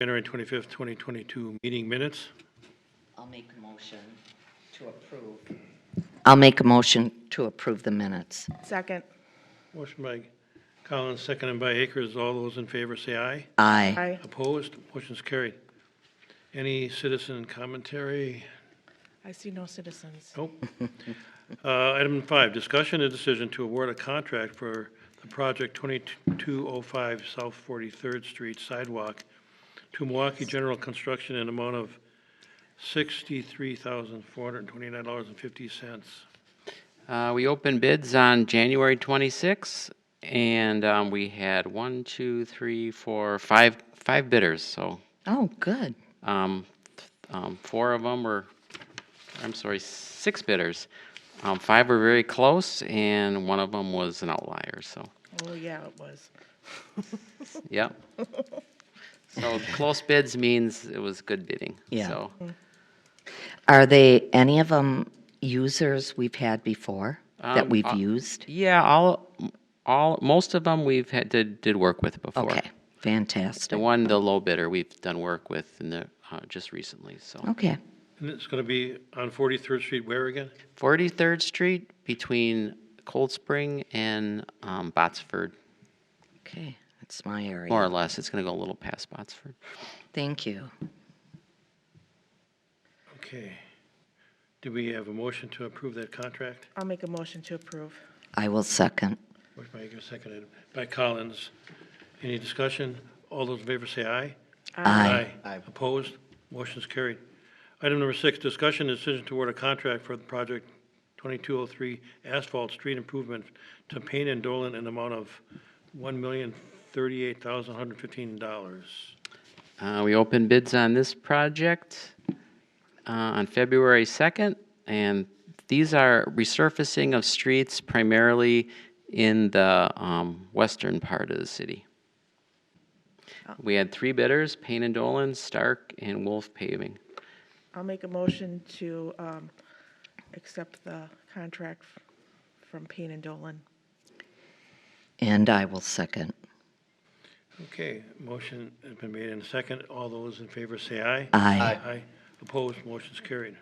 January 25th, 2022 meeting minutes. I'll make a motion to approve. I'll make a motion to approve the minutes. Second. Motion by Collins, seconded by Akers. All those in favor say aye. Aye. Aye. Opposed? Motion's carried. Any citizen commentary? I see no citizens. Nope. Item 5, discussion and decision to award a contract for the project 2205 South 43rd Street Sidewalk to Milwaukee General Construction in an amount of $63,429.50. We opened bids on January 26th, and we had 5 bidders. So Oh, good. 4 of them were, 6 bidders. 5 were very close, and one of them was an outlier. So, Oh, yeah, it was. yep. So close bids means it was good bidding. Yeah. So Are they, any of them users we've had before that we've used? yeah, most of them we've had did work with before. Okay, fantastic. The low bidder, we've done work with in the just recently. So Okay, And it's going to be on 43rd Street where again? 43rd Street between Cold Spring and Botsford, okay, that's my area. more or less. It's going to go a little past Botsford. Thank you. Okay. Do we have a motion to approve that contract? I'll make a motion to approve. I will second. Motion by Akers, seconded by Collins. Any discussion? All those in favor say aye. Aye. Opposed? Motion's carried. Item number 6, discussion and decision to award a contract for the project 2203 asphalt street improvement to Payne and Dolan in the amount of $1,038,115. We opened bids on this project on February 2nd, and these are resurfacing of streets primarily in the western part of the city. We had 3 bidders, Payne and Dolan, Stark, and Wolf Paving. I'll make a motion to accept the contract from Payne and Dolan. And I will second. Okay, motion has been made in second. All those in favor say aye. Aye. Aye. Opposed? Motion's carried.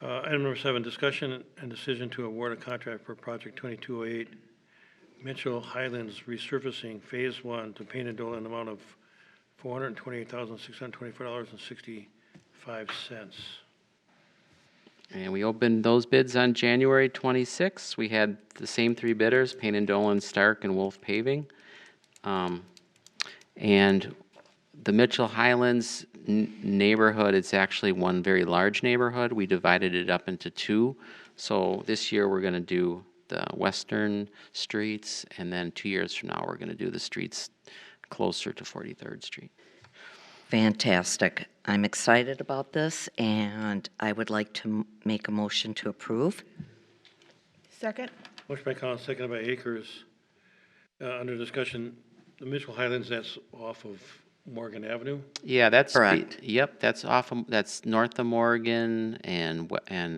Item number 7, discussion and decision to award a contract for project 2208 Mitchell Highlands resurfacing Phase 1 to Payne and Dolan in the amount of $428,624.65. And we opened those bids on January 26th. We had the same 3 bidders, Payne and Dolan, Stark, and Wolf Paving. And the Mitchell Highlands neighborhood, it's actually one very large neighborhood. We divided it up into 2. So this year we're going to do the western streets, and then 2 years from now we're going to do the streets closer to 43rd Street. Fantastic. I'm excited about this, and I would like to make a motion to approve. Second. Motion by Collins, seconded by Akers. Under discussion, the Mitchell Highlands, that's off of Morgan Avenue. Yeah, that's Correct. Yep, that's that's north of Morgan and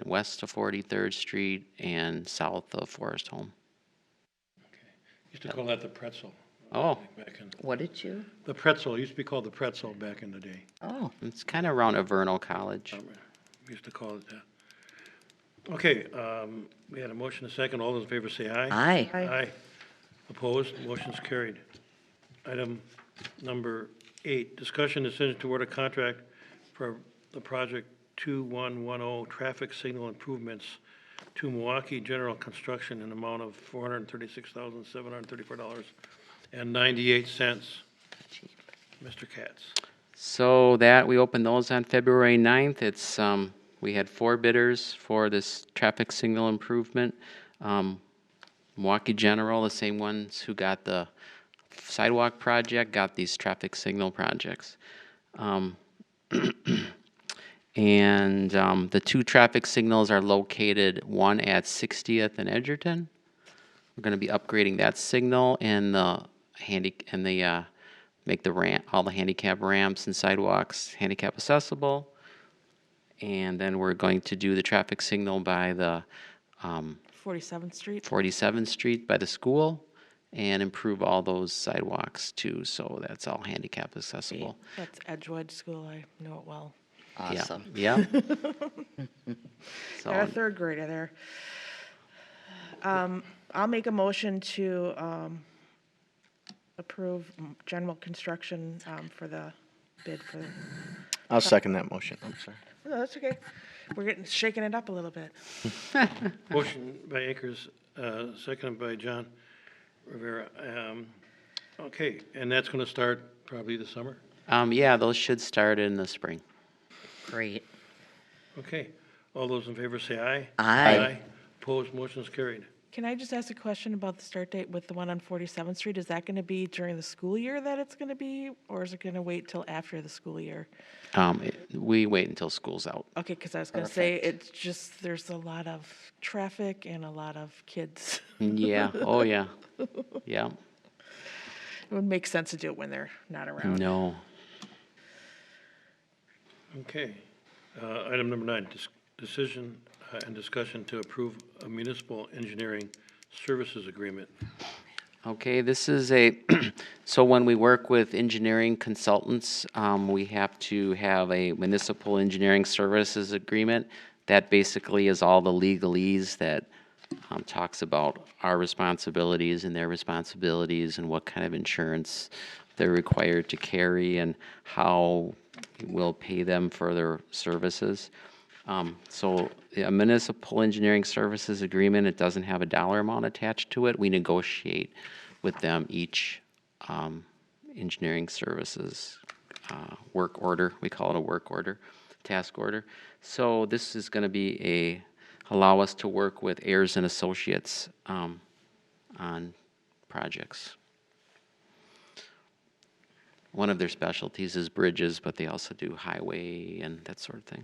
west of 43rd Street and south of Forest Home. Used to call that the pretzel. Oh, Back in, What did you? the pretzel, used to be called the pretzel back in the day. Oh, it's kind of around Averno College. We used to call it that. Okay, we had a motion, a second. All those in favor say aye. aye. Aye. Opposed? Motion's carried. Item number 8, discussion decision to award a contract for the project 2110 traffic signal improvements to Milwaukee General Construction in the amount of $436,734.98. Mr. Katz. So that we opened those on February 9th. It's we had 4 bidders for this traffic signal improvement. Milwaukee General, the same ones who got the sidewalk project, got these traffic signal projects. And the 2 traffic signals are located, one at 60th and Edgerton. We're going to be upgrading that signal and make the ramp, all the handicap ramps and sidewalks handicap accessible. And then we're going to do the traffic signal by the 47th Street. 47th Street by the school. and improve all those sidewalks too, so that's all handicap accessible. That's Edgewood School, I know it well. Yeah, Awesome. yeah. Got a So, third grader there. I'll make a motion to approve general construction for the bid for, I'll second that motion. I'm sorry. no, that's okay. We're shaking it up a little bit. Motion by Akers, seconded by John Rivera. Okay, and that's going to start probably this summer? yeah, those should start in the spring. Great. Okay. All those in favor say aye. Aye. Opposed, motion is carried. Can I just ask a question about the start date with the one on 47th Street? Is that going to be during the school year that it's going to be, or is it going to wait till after the school year? We wait until school's out. Okay, because I was going to say, it's just, there's a lot of traffic and a lot of kids. Yeah, oh yeah, yeah. It would make sense to do it when they're not around. No. Okay. Item number 9, decision and discussion to approve a municipal engineering services agreement. Okay, this is so when we work with engineering consultants, we have to have a municipal engineering services agreement. That basically is all the legalese that talks about our responsibilities and their responsibilities and what kind of insurance they're required to carry and how we'll pay them for their services. So a municipal engineering services agreement, it doesn't have a dollar amount attached to it. We negotiate with them each engineering services work order. We call it a work order, task order. So this is going to be allow us to work with Ayers and Associates on projects. One of their specialties is bridges, but they also do highway and that sort of thing.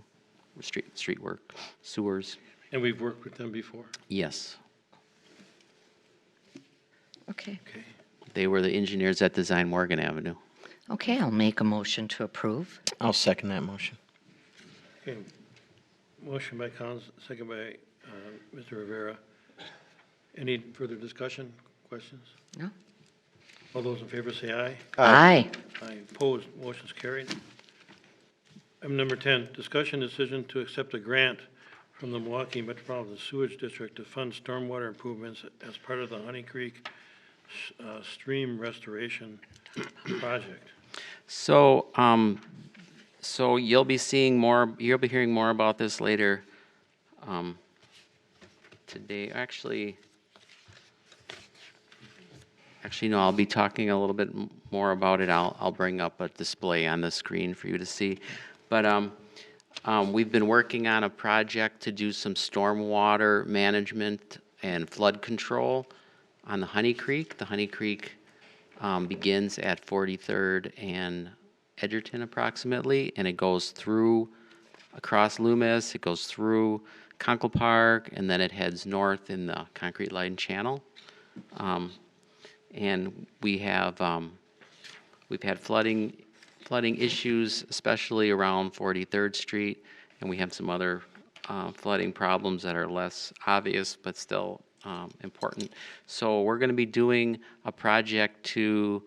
Street work, sewers. And we've worked with them before. Yes. Okay. Okay. They were the engineers that designed Morgan Avenue. Okay, I'll make a motion to approve. I'll second that motion. Okay. Motion by Collins, second by Mr. Rivera. Any further discussion, questions? No? All those in favor say aye. Aye. Aye. Opposed, motion's carried. Item number 10, discussion decision to accept a grant from the Milwaukee Metropolitan Sewage District to fund stormwater improvements as part of the Honey Creek stream restoration project. So, so you'll be seeing more. You'll be hearing more about this later. Today, actually, no. I'll be talking a little bit more about it. I'll bring up a display on the screen for you to see. But we've been working on a project to do some stormwater management and flood control on the Honey Creek. The Honey Creek begins at 43rd and Edgerton approximately, and it goes through across Loomis, it goes through Conkle Park, and then it heads north in the Concrete Line Channel. And we have we've had flooding issues, especially around 43rd Street, and we have some other flooding problems that are less obvious but still important. So we're going to be doing a project to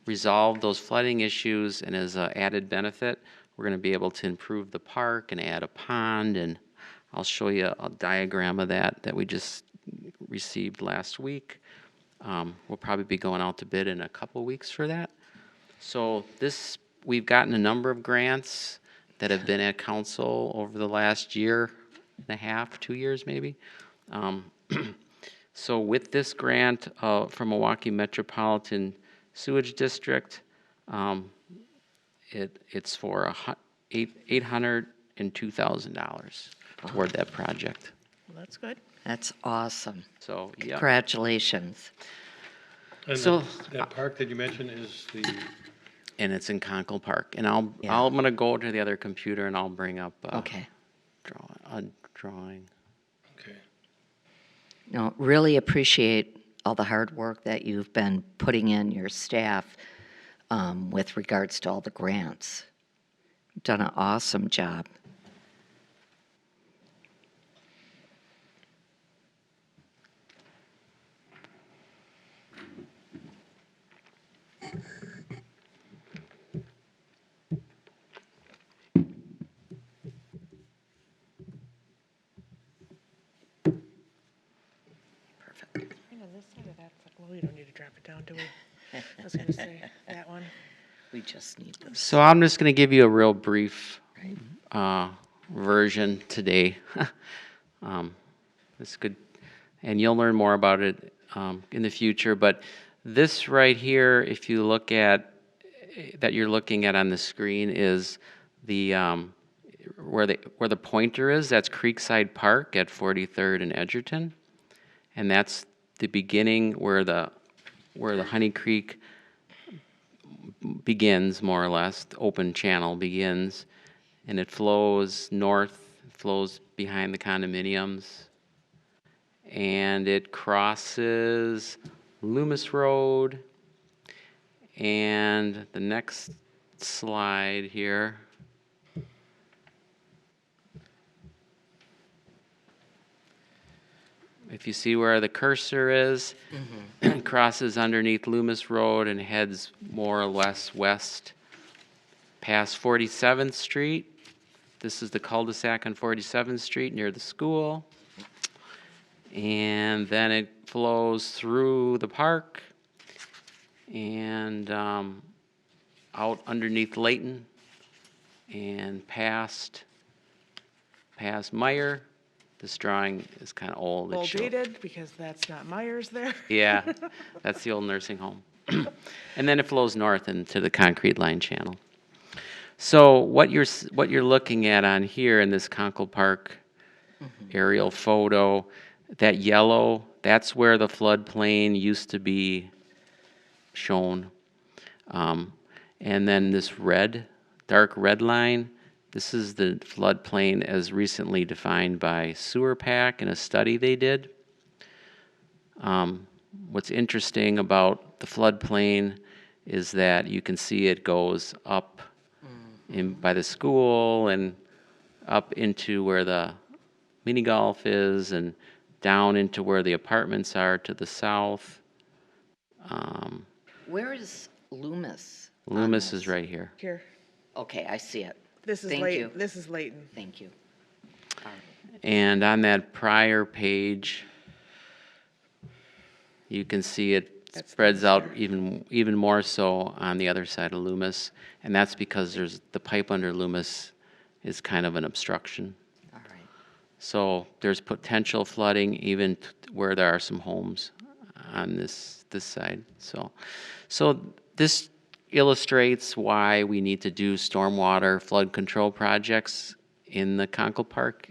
resolve those flooding issues, and as an added benefit, we're going to be able to improve the park and add a pond, and I'll show you a diagram of that we just received last week. We'll probably be going out to bid in a couple weeks for that. So we've gotten a number of grants that have been at council over the last year and a half, 2 years maybe. So with this grant from Milwaukee Metropolitan Sewage District, it's for $802,000 toward that project. Well, that's good. That's awesome. So, yeah. Congratulations. And So- that park that you mentioned is the, And it's in Conkle Park. And I'm Yeah. going to go to the other computer and I'll bring up Okay. a drawing. okay. No, really appreciate all the hard work that you've been putting in, your staff, with regards to all the grants. You've done an awesome job. the side of that? Well, we don't need to drop it down, do we? I was gonna say, that one. We just need this. So I'm just going to give you a real brief version today. It's good, and you'll learn more about it in the future. But this right here, if you look at that, you're looking at on the screen is the where the pointer is. That's Creekside Park at 43rd and Edgerton, and that's the beginning where the Honey Creek begins, more or less. The open channel begins, and it flows north, flows behind the condominiums, and it crosses Loomis Road. And the next slide here. If you see where the cursor is, it crosses underneath Loomis Road and heads more or less west past 47th Street. This is the cul-de-sac on 47th Street near the school. And then it flows through the park and out underneath Layton and past Meyer. This drawing is kind of old. Old dated, because that's not Myers there. Yeah, that's the old nursing home. And then it flows north into the concrete line channel. So what you're looking at on here in this Conkle Park aerial photo, that yellow, that's where the floodplain used to be shown. And then this red, dark red line, this is the floodplain as recently defined by Sewer Pack in a study they did. What's interesting about the floodplain is that you can see it goes up by the school and up into where the mini golf is and down into where the apartments are to the south. Where is Loomis? on Loomis this? is right here. Here, Okay, I see it. this is Thank Layton, you. this is Layton. Thank you. All right. And on that prior page, you can see it That's spreads out Loomis even more so on the other side of Loomis, and that's because there's the pipe under Loomis is kind of an obstruction. All right. So there's potential flooding even where there are some homes on this side. So this illustrates why we need to do stormwater flood control projects in the Conkle Park,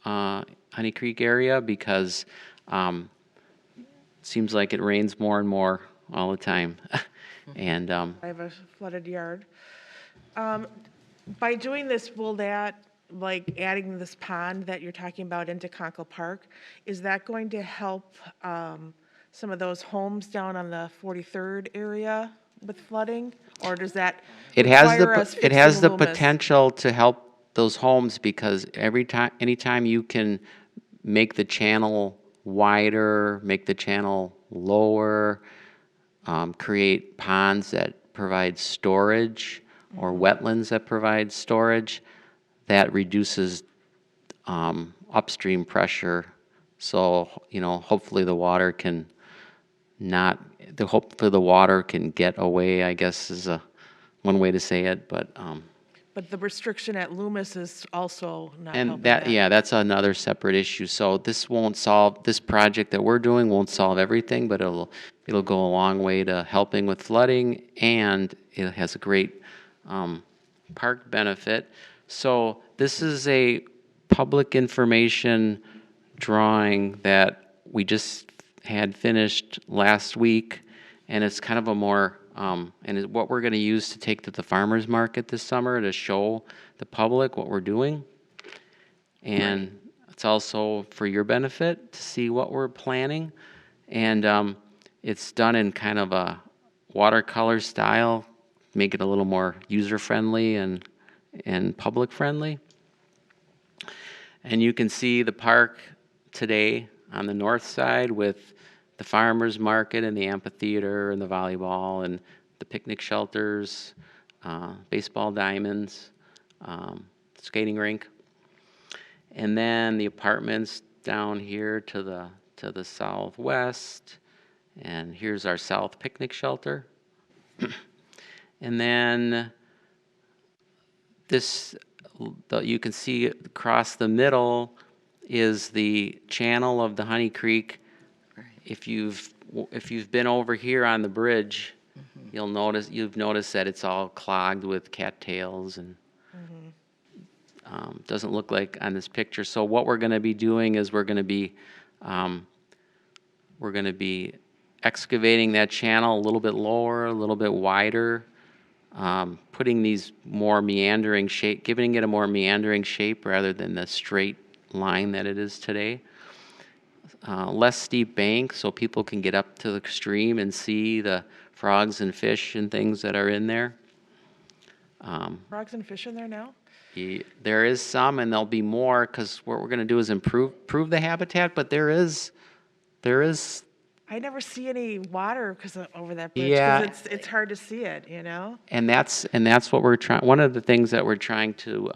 Honey Creek area, because it seems like it rains more and more all the time. And I have a flooded yard. By doing this, will that, like adding this pond that you're talking about into Conkle Park, is that going to help some of those homes down on the 43rd area with flooding? Or does that require us it has fixing the Loomis? potential to help those homes, because anytime you can make the channel wider, make the channel lower, create ponds that provide storage or wetlands that provide storage, that reduces upstream pressure. So, hopefully the water can hopefully the water can get away, I guess is one way to say it, but But the restriction at Loomis is also not and helping that, yeah, that's another separate issue. So this project that we're doing won't solve everything, but it'll go a long way to helping with flooding, and it has a great park benefit. So this is a public information drawing that we just had finished last week, and it's kind of a more what we're going to use to take to the farmers market this summer to show the public what we're doing. And it's also for your benefit to see what we're planning. And it's done in kind of a watercolor style, make it a little more user-friendly and public-friendly. And you can see the park today on the north side with the farmers market and the amphitheater and the volleyball and the picnic shelters, baseball diamonds, skating rink. And then the apartments down here to the southwest, And here's our south picnic shelter. And then you can see across the middle is the channel of the Honey Creek. If you've been over here on the bridge, you've noticed that it's all clogged with cattails and doesn't look like on this picture. So what we're going to be doing is we're going to be excavating that channel a little bit lower, a little bit wider, putting these more meandering shape, giving it a more meandering shape rather than the straight line that it is today. Less steep bank so people can get up to the stream and see the frogs and fish and things that are in there. Frogs and fish in there now? There is some, and there'll be more, because what we're going to do is improve the habitat, but there is I never see any water over that bridge, Yeah. because it's hard to see it, you know? and that's what we're trying. One of the things that we're trying to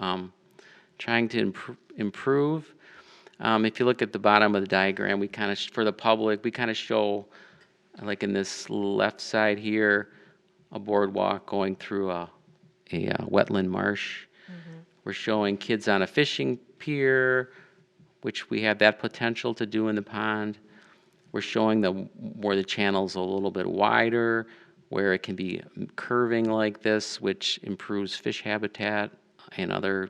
improve. If you look at the bottom of the diagram, we kind of, for the public, we kind of show, like in this left side here, a boardwalk going through a wetland marsh. We're showing kids on a fishing pier, which we have that potential to do in the pond. We're showing where the channel's a little bit wider, where it can be curving like this, which improves fish habitat and other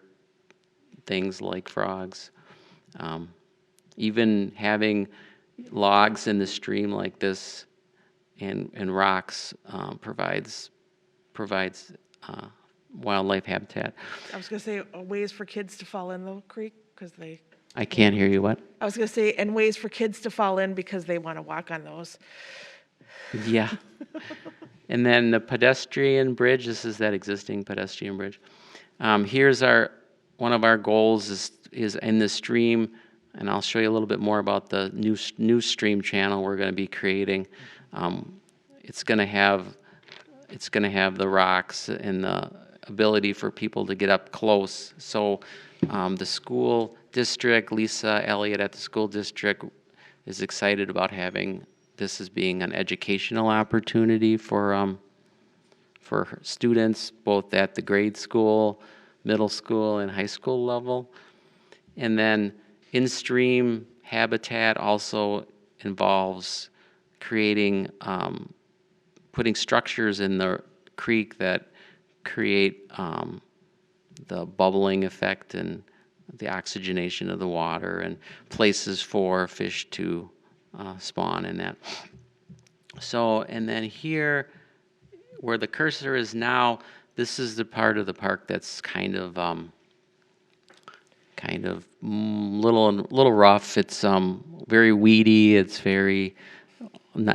things like frogs. Even having logs in the stream like this and rocks provides wildlife habitat. I was going to say ways for kids to fall in the creek, because I can't hear you, what? I was going to say, and ways for kids to fall in because they want to walk on those. Yeah. And then the pedestrian bridge, this is that existing pedestrian bridge. Here's one of our goals is in the stream, and I'll show you a little bit more about the new stream channel we're going to be creating. It's going to have the rocks and the ability for people to get up close. So the school district, Lisa Elliott at the school district, is excited about having this as being an educational opportunity for students, both at the grade school, middle school, and high school level. And then in-stream habitat also involves creating, putting structures in the creek that create the bubbling effect and the oxygenation of the water, and places for fish to spawn in that. So, and then here, where the cursor is now, this is the part of the park that's kind of little rough. It's very weedy. It's very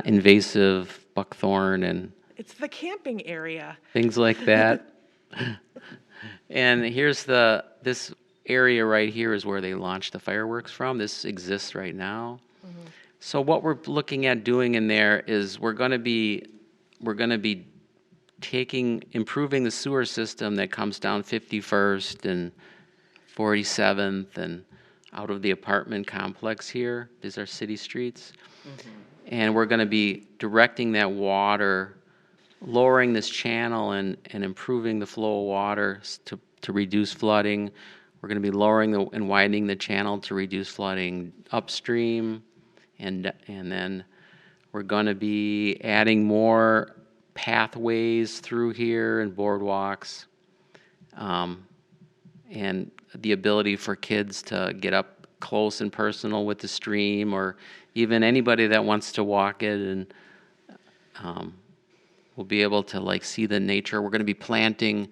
invasive buckthorn and It's the camping area. things like that. And here's this area right here is where they launched the fireworks from. This exists right now. So what we're looking at doing in there is we're going to be improving the sewer system that comes down 51st and 47th and out of the apartment complex here. These are city streets. And we're going to be directing that water, lowering this channel and improving the flow of water to reduce flooding. We're going to be lowering and widening the channel to reduce flooding upstream. And then we're going to be adding more pathways through here and boardwalks, and the ability for kids to get up close and personal with the stream, or even anybody that wants to walk it, and we'll be able to see the nature. We're going to be planting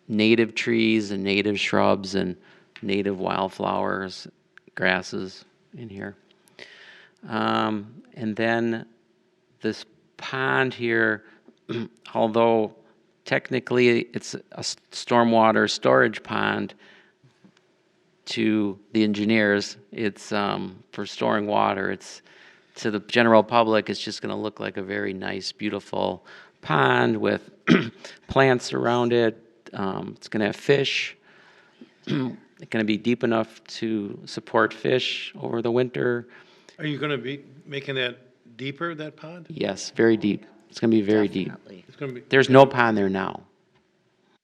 native trees and native shrubs and native wildflowers, grasses in here. And then this pond here, although technically it's a stormwater storage pond to the engineers, it's for storing water. It's to the general public, it's just going to look like a very nice, beautiful pond with plants around it. It's going to have fish. It's going to be deep enough to support fish over the winter. Are you going to be making that deeper, that pond? Yes, very deep. It's going to be very deep. Definitely. It's gonna be, There's no pond there now.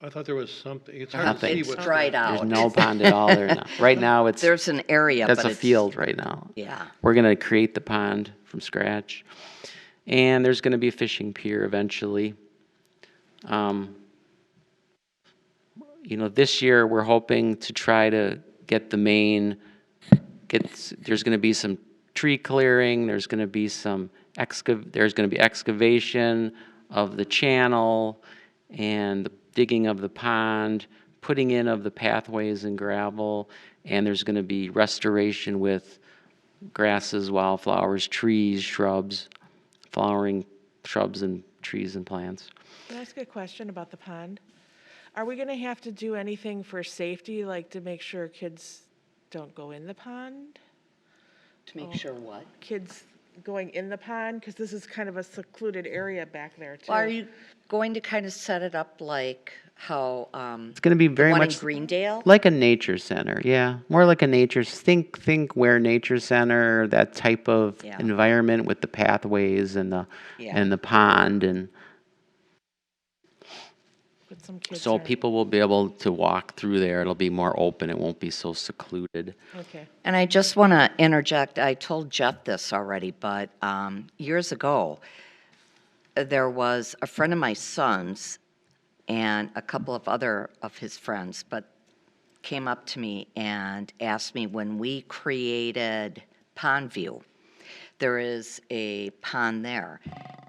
I thought there was something, it's hard to Nothing. see It's what's. dried out. There's no pond at all there now. Right now, it's There's an area, that's but a it's. field right now. Yeah. We're going to create the pond from scratch. And there's going to be a fishing pier eventually. This year we're hoping to try to get the main, there's going to be some tree clearing, there's going to be excavation of the channel and the digging of the pond, putting in of the pathways and gravel, and there's going to be restoration with grasses, wildflowers, trees, shrubs, flowering shrubs and trees and plants. Can I ask a question about the pond? Are we gonna have to do anything for safety, like to make sure kids don't go in the pond? To make sure what? Kids going in the pond, because this is kind of a secluded area back there too. Well, are you going to kind of set it up like how, It's going to be very one in much Greendale? like a nature center, yeah. More like a nature, think where nature center, that type of Yeah. environment with the pathways and the Yeah. pond, and But some kids so are- people will be able to walk through there. It'll be more open. It won't be so secluded. Okay. And I just want to interject, I told Jeff this already, but years ago, there was a friend of my son's and a couple of other of his friends, but came up to me and asked me when we created Pondview, there is a pond there,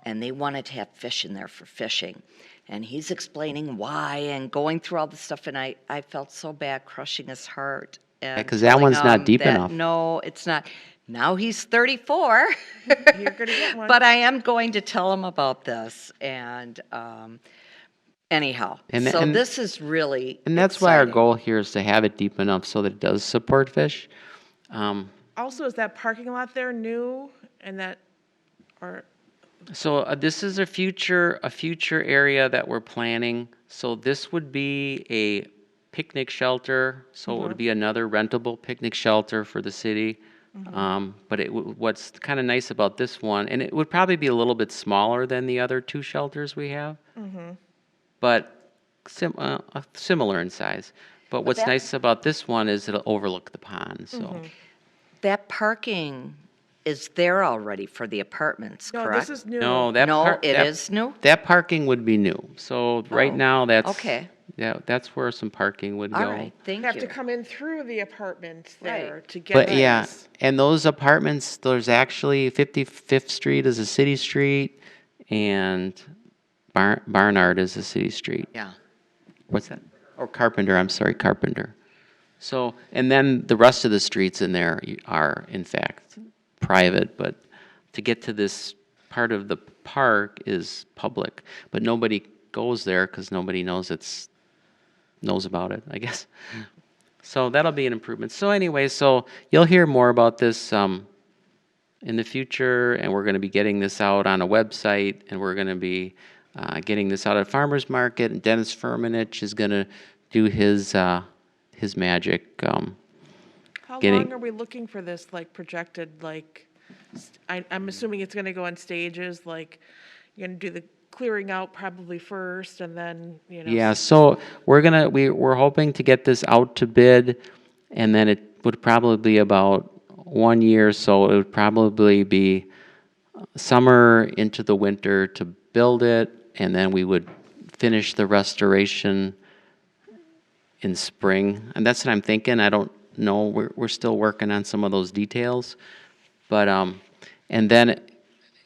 and they wanted to have fish in there for fishing. And he's explaining why and going through all the stuff, and I felt so bad crushing his heart. And 'cause that telling one's not him deep that, enough. No, it's not. Now he's 34. You're gonna get one. But I am going to tell him about this, and anyhow, And- so and- this is really And that's why our exciting. goal here is to have it deep enough so that it does support fish. Also, is that parking lot there new and that, or, So this is a future area that we're planning. So this would be a picnic shelter. So it would be another rentable picnic shelter for the city. But what's kind of nice about this one, and it would probably be a little bit smaller than the other two shelters we have, but similar in size. But what's that- nice about this one is it'll overlook the pond. So That parking is there already for the apartments, no, correct? this is new. no, that No, par- it that- is new? That parking would be new. So right Oh, now, that's okay. Yeah, that's where some parking would All go. right, thank You have to you. come in through the apartment there Right. to get But yeah, this. and those apartments, there's actually 55th Street is a city street, and Barnard is a city street. Yeah. What's that? Or Carpenter, I'm sorry, Carpenter. So, and then the rest of the streets in there are, in fact, private, but to get to this part of the park is public. But nobody goes there because nobody knows about it, I guess. So that'll be an improvement. So anyway, so you'll hear more about this in the future, and we're going to be getting this out on a website, and we're going to be getting this out at farmers market. And Dennis Firmenich is going to do his magic. How getting- long are we looking for this, like, projected, like, I'm assuming it's gonna go in stages, like, you're gonna do the clearing out probably first, and then, Yeah, so we're hoping to get this out to bid, and then it would probably be about 1 year, so it would probably be summer into the winter to build it, and then we would finish the restoration in spring. And that's what I'm thinking. I don't know. We're still working on some of those details, but and then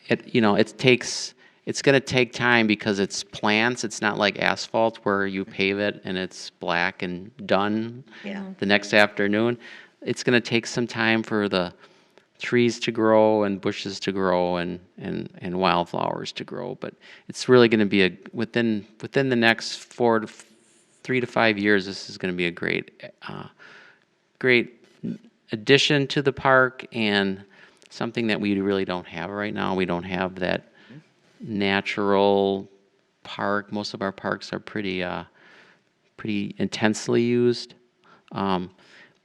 it's going to take time because it's plants. It's not like asphalt where you pave it and it's black and done the next afternoon. It's going to take some time for the trees to grow and bushes to grow and wildflowers to grow. But it's really going to be within the next 3 to 5 years, this is going to be a great addition to the park and something that we really don't have right now. We don't have that natural park. Most of our parks are pretty intensely used. And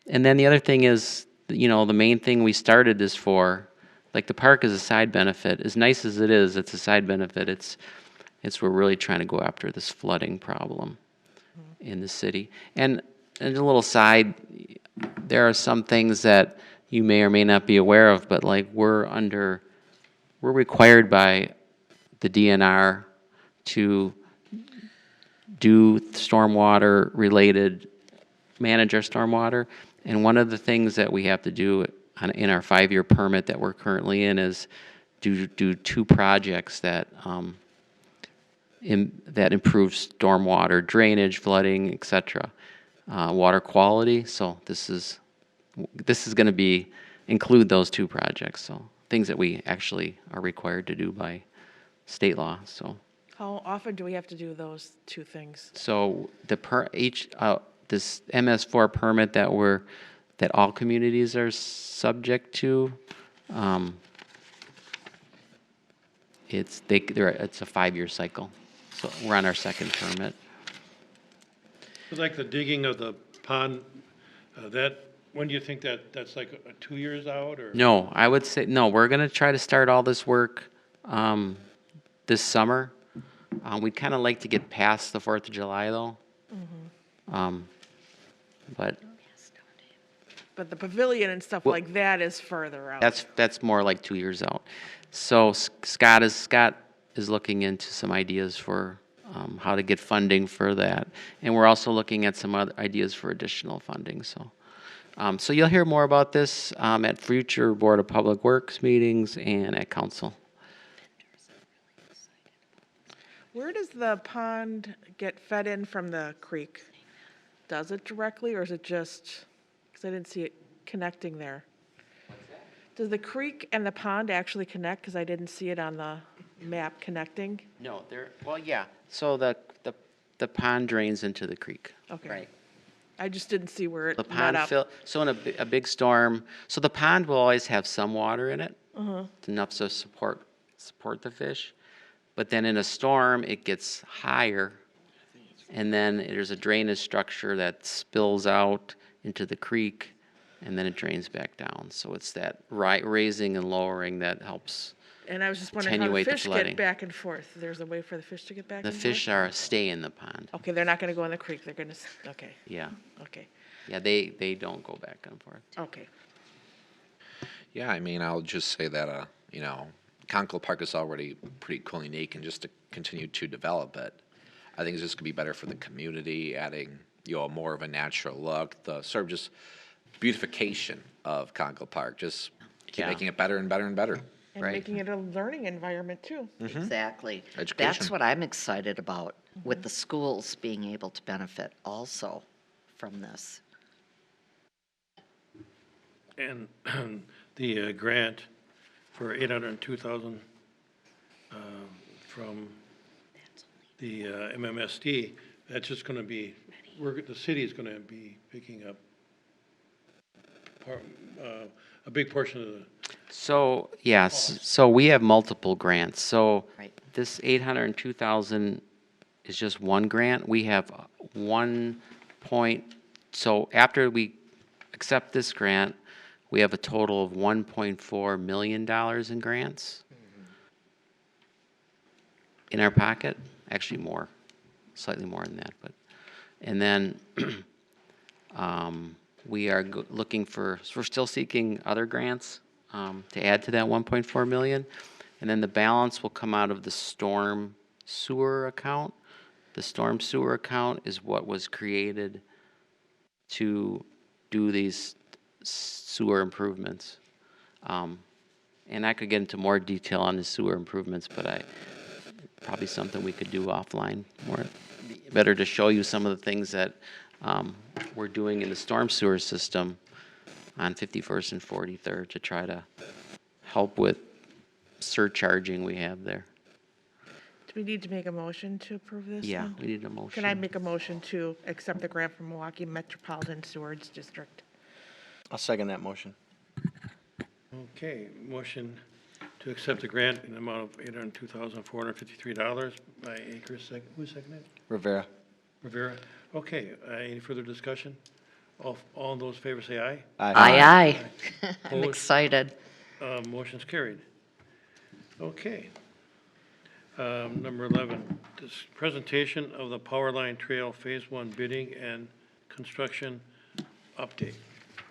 then the other thing is, the main thing we started this for, like the park is a side benefit. As nice as it is, it's a side benefit. We're really trying to go after this flooding problem in the city. And a little side, there are some things that you may or may not be aware of, but like we're required by the DNR to do stormwater related, manage our stormwater. And one of the things that we have to do in our 5-year permit that we're currently in is do 2 projects that that improve stormwater, drainage, flooding, et cetera, water quality. So this is going to include those 2 projects. So things that we actually are required to do by state law. So How often do we have to do those 2 things? so this MS4 permit that all communities are subject to, it's a 5-year cycle. So we're on our 2nd permit. It's like the digging of the pond, when do you think that's like 2 years out, or? No, I would say, no, we're going to try to start all this work this summer. We'd kind of like to get past the 4th of July, though. But But the pavilion and stuff like that is further out. that's more like 2 years out. So Scott is looking into some ideas for how to get funding for that, and we're also looking at some other ideas for additional funding. So you'll hear more about this at future Board of Public Works meetings and at council. Where does the pond get fed in from the creek? Does it directly, or is it just, because I didn't see it connecting there? Does the creek and the pond actually connect? Because I didn't see it on the map connecting. No, well, yeah. So the pond drains into the creek. Okay. Right. I just didn't see where it The met pond up. so in a big storm, so the pond will always have some water in it. It's enough to support the fish. But then in a storm, it gets higher, and then there's a drainage structure that spills out into the creek, and then it drains back down. So it's that raising and lowering that helps. And I was just wondering how the attenuate the fish flooding. get back and forth. There's a way for the fish to get back The and fish forth? stay in the pond. Okay, they're not going to go in the creek. They're going to, okay, Yeah. okay, Yeah, they don't go back and forth. okay. Yeah, I mean, I'll just say that, Conkle Park is already pretty cool and unique, and just to continue to develop it, I think it's just gonna be better for the community, adding, more of a natural look, the sort of just beautification of Conkle Park, just keep Yeah. making it better and better and better. And Right. making it a learning environment too. Exactly. That's Education. what I'm excited about, with the schools being able to benefit also from this. And the grant for $802,000 from the MMSD, that's just going to be, the city is going to be picking up a big portion of the, So, yes, so we have multiple grants. So Right. this 802,000 is just one grant. We have so after we accept this grant, we have a total of $1.4 million in grants in our pocket. Actually more, slightly more than that, but, and then we are looking we're still seeking other grants to add to that 1.4 million. And then the balance will come out of the storm sewer account. The storm sewer account is what was created to do these sewer improvements. And I could get into more detail on the sewer improvements, but probably something we could do offline. Better to show you some of the things that we're doing in the storm sewer system on 51st and 43rd to try to help with surcharging we have there. Do we need to make a motion to approve this? Yeah, then? we need a motion. Can I make a motion to accept the grant from Milwaukee Metropolitan Sewage District? I'll second that motion. okay, motion to accept the grant in the amount of $802,453 by Akers. Who seconded? Rivera. Rivera. Okay, any further discussion? All in those favors say aye. Aye, aye. I'm Opposed? excited. Motion's carried. Okay. Number 11, this presentation of the Powerline Trail Phase 1 bidding and construction update.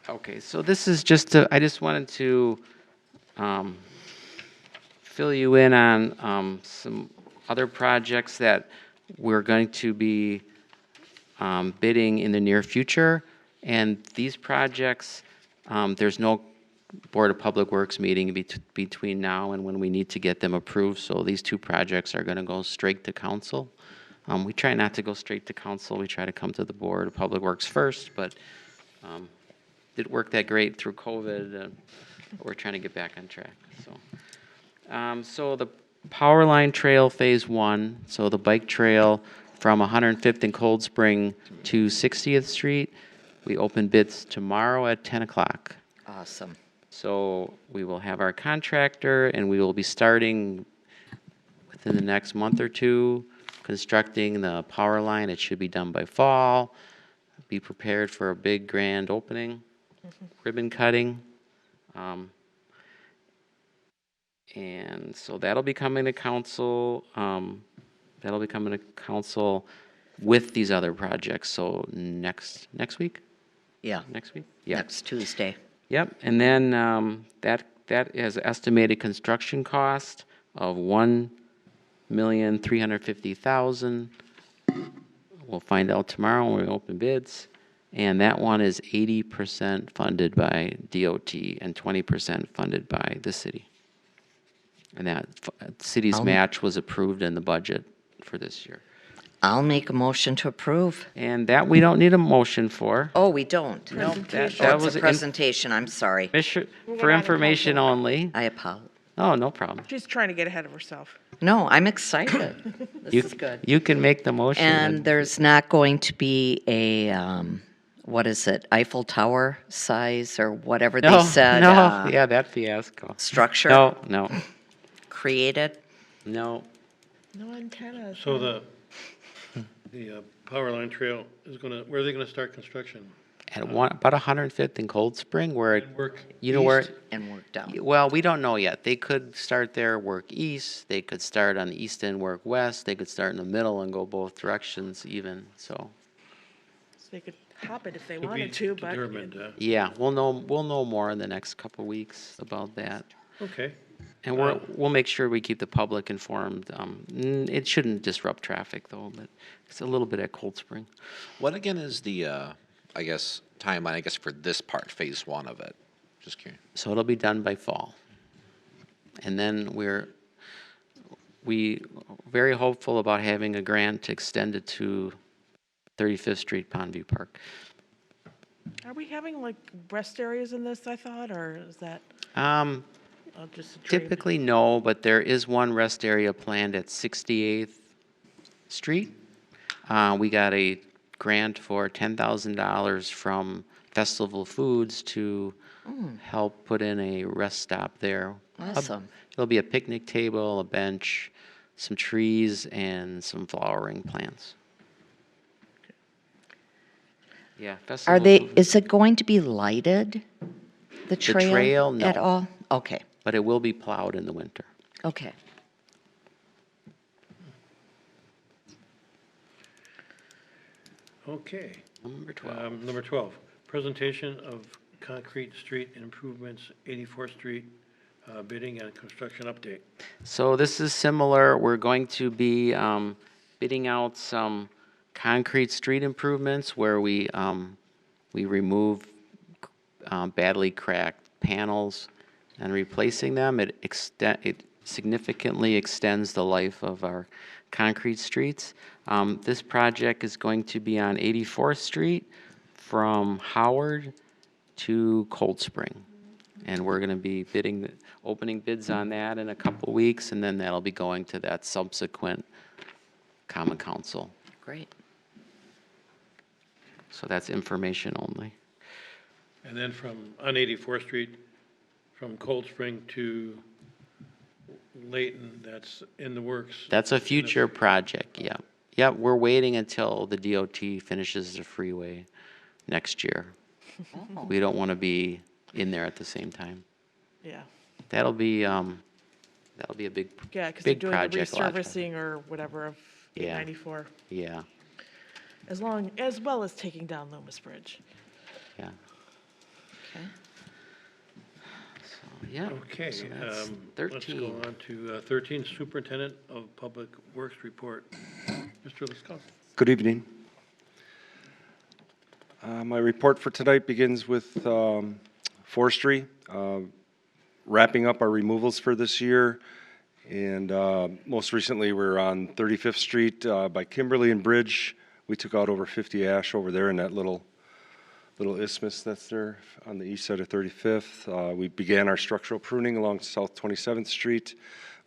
Okay, so this is I just wanted to fill you in on some other projects that we're going to be bidding in the near future. And these projects, there's no Board of Public Works meeting between now and when we need to get them approved. So these two projects are going to go straight to council. We try not to go straight to council. We try to come to the Board of Public Works first, but didn't work that great through COVID. We're trying to get back on track. So the Powerline Trail Phase 1, so the bike trail from 105th and Cold Spring to 60th Street, we open bids tomorrow at 10 o'clock. Awesome. So we will have our contractor, and we will be starting within the next month or two constructing the power line. It should be done by fall. Be prepared for a big grand opening, ribbon cutting. And so that'll be coming to council. That'll be coming to council with these other projects. So next week? Yeah. Next week? Yeah. Next Tuesday. Yep, and then that has estimated construction cost of $1,350,000. We'll find out tomorrow when we open bids, and that one is 80% funded by DOT and 20% funded by the city. And that city's match was approved in the budget for this year. I'll make a motion to approve. And that we don't need a motion for. Oh, we don't? No, Presentation. that It's was a presentation, I'm sorry. for information only. I apologize. Oh, no problem. She's trying to get ahead of herself. No, I'm excited. This is good. You can make the motion. And there's not going to be a, what is it, Eiffel Tower size or whatever they said? Yeah, that fiasco. Structure No, created? no. No antennas. So the Powerline Trail is where are they gonna start construction? At about 105th and Cold Spring, where it, Work you know where, east? And work down. well, we don't know yet. They could start there, work east. They could start on the east end, work west. They could start in the middle and go both directions even, so. So they could hop it if they To be wanted to, but determined, Yeah, we'll know more in the next couple weeks about that. okay. And we'll make sure we keep the public informed. It shouldn't disrupt traffic though, but it's a little bit at Cold Spring. What again is the, I guess, timeline, I guess, for this part, Phase 1 of it? Just curious. So it'll be done by fall. And then we very hopeful about having a grant extended to 35th Street Pondview Park. are we having like rest areas in this, I thought, or is that just a dream? Typically, no, but there is one rest area planned at 68th Street. We got a grant for $10,000 from Festival Foods to help put in a rest stop there. Awesome. There'll be a picnic table, a bench, some trees, and some flowering plants. Yeah, Festival Foods. Is it going to be lighted? The trail? trail, no. At all? Okay, But it will be plowed in the winter. okay. Okay. Number 12. Number 12, presentation of concrete street improvements, 84th Street, bidding and construction update. So this is similar. We're going to be bidding out some concrete street improvements where we remove badly cracked panels and replacing them. It significantly extends the life of our concrete streets. This project is going to be on 84th Street from Howard to Cold Spring. And we're going to be opening bids on that in a couple weeks, and then that'll be going to that subsequent Common Council. Great. So that's information only. And then on 84th Street, from Cold Spring to Layton, that's in the works. That's a future project, yeah. Yeah, we're waiting until the DOT finishes the freeway next year. We don't want to be in there at the same time. Yeah. that'll be a big, Yeah, because they're big doing the project. a lot of traffic. resurfacing or whatever of Yeah. 894, Yeah, as well as taking down Loomis Bridge. yeah. Okay. So, yeah. Okay, so that's let's 13. go on to 13, Superintendent of Public Works Report. Mr. Lesko. Good evening. My report for tonight begins with forestry, wrapping up our removals for this year. And most recently, we're on 35th Street by Kimberly and Bridge. We took out over 50 ash over there in that little isthmus that's there on the east side of 35th. We began our structural pruning along South 27th Street.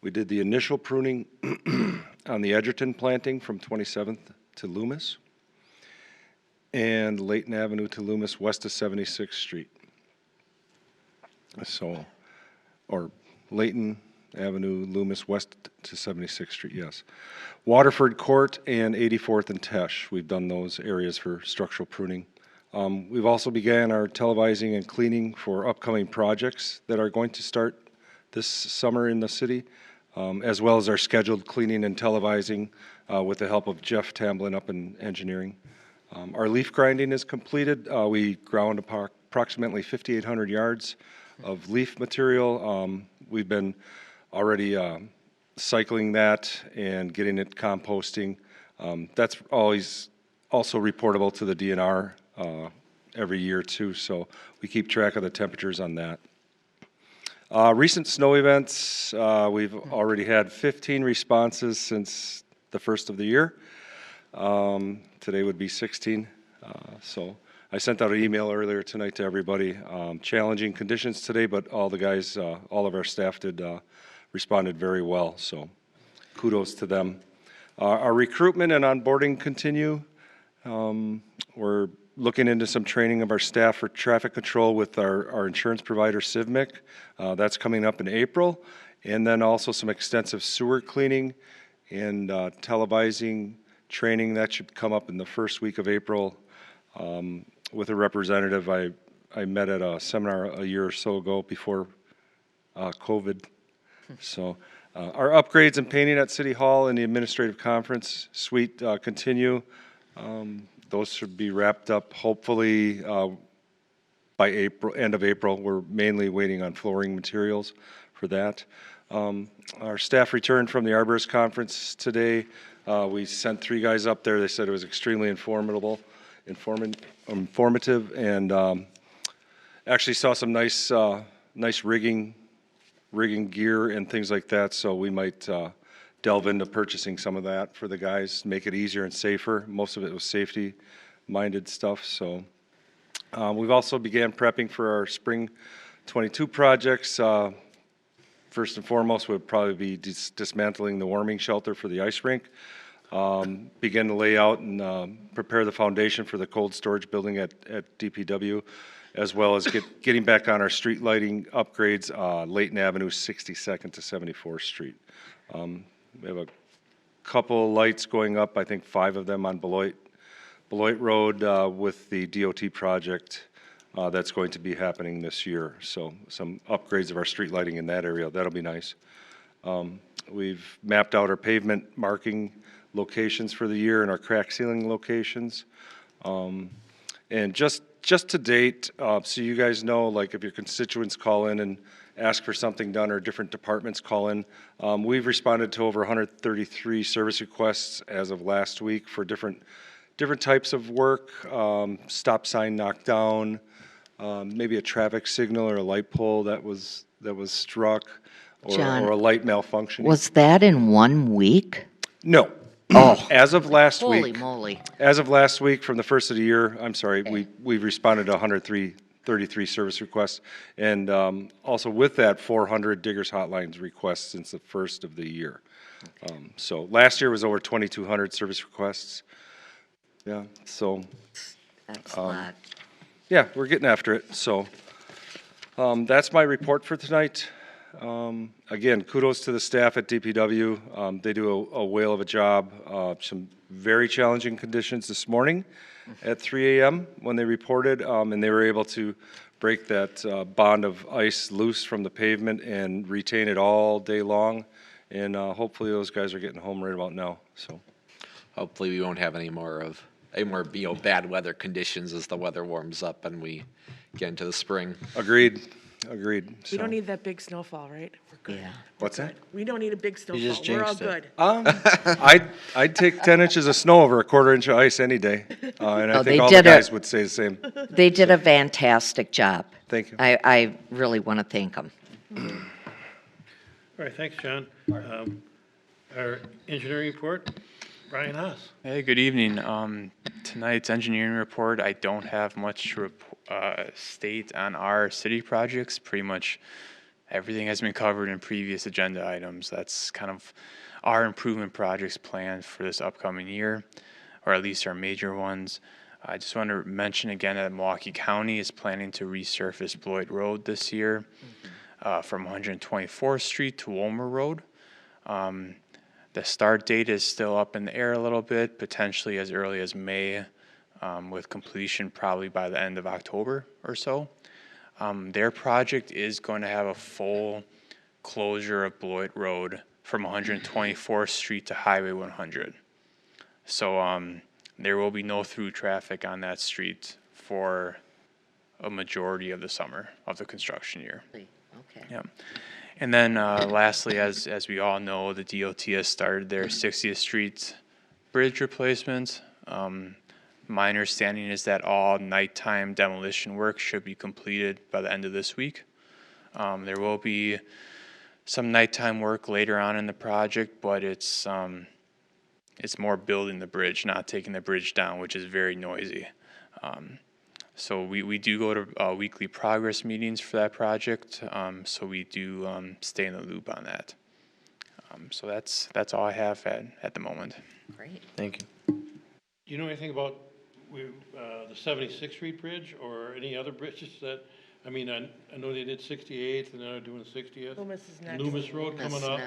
We did the initial pruning on the Edgerton planting from 27th to Loomis, and Layton Avenue to Loomis west of 76th Street. So, or Layton Avenue, Loomis west to 76th Street, yes. Waterford Court and 84th and Tesh, we've done those areas for structural pruning. We've also began our televising and cleaning for upcoming projects that are going to start this summer in the city, as well as our scheduled cleaning and televising with the help of Jeff Tamblin up in engineering. Our leaf grinding is completed. We ground approximately 5,800 yards of leaf material. We've been already cycling that and getting it composting. That's always also reportable to the DNR every year too, so we keep track of the temperatures on that. Recent snow events, we've already had 15 responses since the first of the year. Today would be 16. So I sent out an email earlier tonight to everybody. Challenging conditions today, but all the guys, all of our staff responded very well, so kudos to them. Our recruitment and onboarding continue. We're looking into some training of our staff for traffic control with our insurance provider, CivMIC. That's coming up in April. And then also some extensive sewer cleaning and televising training. That should come up in the first week of April with a representative. I met at a seminar a year or so ago before COVID. So our upgrades and painting at City Hall and the Administrative Conference Suite continue. Those should be wrapped up hopefully by April, end of April. We're mainly waiting on flooring materials for that. Our staff returned from the Arborist Conference today. We sent 3 guys up there. They said it was extremely informative, and actually saw some nice rigging gear and things like that. So we might delve into purchasing some of that for the guys, make it easier and safer. Most of it was safety-minded stuff. So we've also began prepping for our spring 22 projects. First and foremost would probably be dismantling the warming shelter for the ice rink. Begin to lay out and prepare the foundation for the cold storage building at DPW, as well as getting back on our street lighting upgrades, Layton Avenue, 62nd to 74th Street. We have a couple lights going up, I think 5 of them on Beloit Road with the DOT project that's going to be happening this year. So some upgrades of our street lighting in that area, that'll be nice. We've mapped out our pavement marking locations for the year and our crack sealing locations. And just to date, so you guys know, like if your constituents call in and ask for something done or different departments call in, we've responded to over 133 service requests as of last week for different types of work, stop sign knocked down, maybe a traffic signal or a light pole that was struck, John, or a light malfunction. Was that in 1 week? No. Oh, As of last holy week, moly. as of last week, from the first of the year, I'm sorry, we've responded to 133 service requests, and also with that, 400 Diggers Hotlines requests since the first of the year. So last year was over 2,200 service requests. Yeah, so That's a lot. yeah, we're getting after it. So that's my report for tonight. Again, kudos to the staff at DPW. They do a whale of a job. Some very challenging conditions this morning at 3 a.m. when they reported, and they were able to break that bond of ice loose from the pavement and retain it all day long. And hopefully those guys are getting home right about now, so. Hopefully, we won't have any more bad weather conditions as the weather warms up and we get into the spring. Agreed. We So- don't need that big snowfall, right? We're good. Yeah. What's that? We don't need a big snowfall. just We're all jinxed it. good. I'd take 10 inches of snow over a quarter inch of ice any day. And I Oh, they think all the did guys it. would say the same. They did a fantastic job. Thank you. I really want to thank them. All right, thanks, John. Our engineering report, Brian Haas. Hey, good evening. Tonight's engineering report, I don't have much to state on our city projects. Pretty much everything has been covered in previous agenda items. That's kind of our improvement projects planned for this upcoming year, or at least our major ones. I just want to mention again that Milwaukee County is planning to resurface Bloyd Road this year from 124th Street to Wolmer Road. The start date is still up in the air a little bit, potentially as early as May, with completion probably by the end of October or so. Their project is going to have a full closure of Bloyd Road from 124th Street to Highway 100. So there will be no through traffic on that street for a majority of the summer of the construction year. Okay. Yeah. And then lastly, as we all know, the DOT has started their 60th Street bridge replacement. My understanding is that all nighttime demolition work should be completed by the end of this week. There will be some nighttime work later on in the project, but it's more building the bridge, not taking the bridge down, which is very noisy. So we do go to weekly progress meetings for that project, so we do stay in the loop on that. So that's all I have at the moment. Great. Thank you. Do you know anything about the 76th Street Bridge or any other bridges that, I mean, I know they did 68th and now they're doing 60th. Loomis is next. Loomis Road coming up.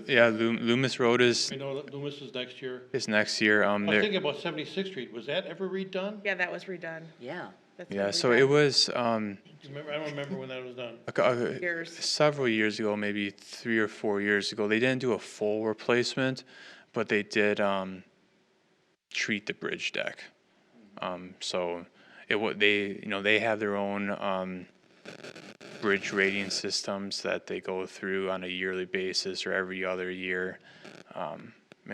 Yeah, Loomis Road is I know that Loomis is next year. next year. I was thinking about 76th Street. Was that ever redone? Yeah, that was redone. Yeah. That's Yeah, been so redone. it was Remember, I don't remember when that was done. Years. several years ago, maybe 3 or 4 years ago. They didn't do a full replacement, but they did treat the bridge deck. So they have their own bridge rating systems that they go through on a yearly basis or every other year, and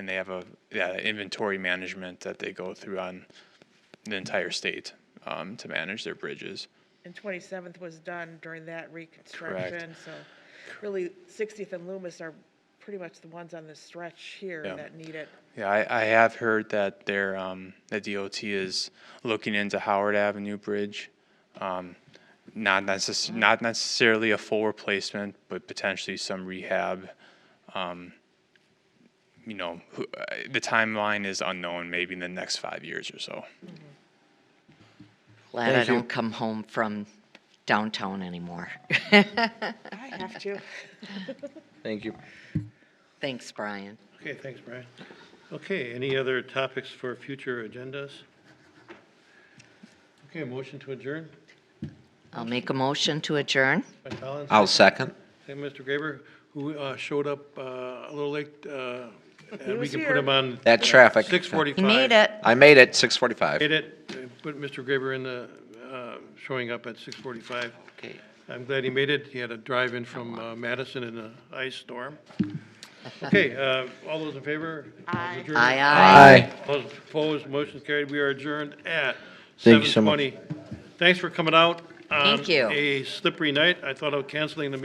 they have inventory management that they go through on the entire state to manage their bridges. And 27th was done during that reconstruction, so really 60th and Loomis are pretty much the ones on the stretch here Yeah. that need it. Yeah, I have heard that the DOT is looking into Howard Avenue Bridge. Not necessarily a full replacement, but potentially some rehab. The timeline is unknown, maybe in the next 5 years or so. Glad Thank I you. don't come home from downtown anymore. I have to. Thank you. Thanks, Brian. Okay, thanks, Brian. Okay, any other topics for future agendas? Okay, a motion to adjourn I'll make a motion to adjourn. by Collins. I'll second. Second, Mr. Graber, who showed up a little late. We was can put here. him on That traffic. 6:45. He made it. I made it 6:45. Made it. Put Mr. Graber in the, showing up at 6:45. Okay. I'm glad he made it. He had to drive in from Madison in an ice storm. Okay, all those in favor? Aye. Adjourned. Aye, aye. All those opposed, motion carried. We are adjourned at Thank you so much. 7:20. Thanks for coming out on Thank you. a slippery night. I thought of canceling the meeting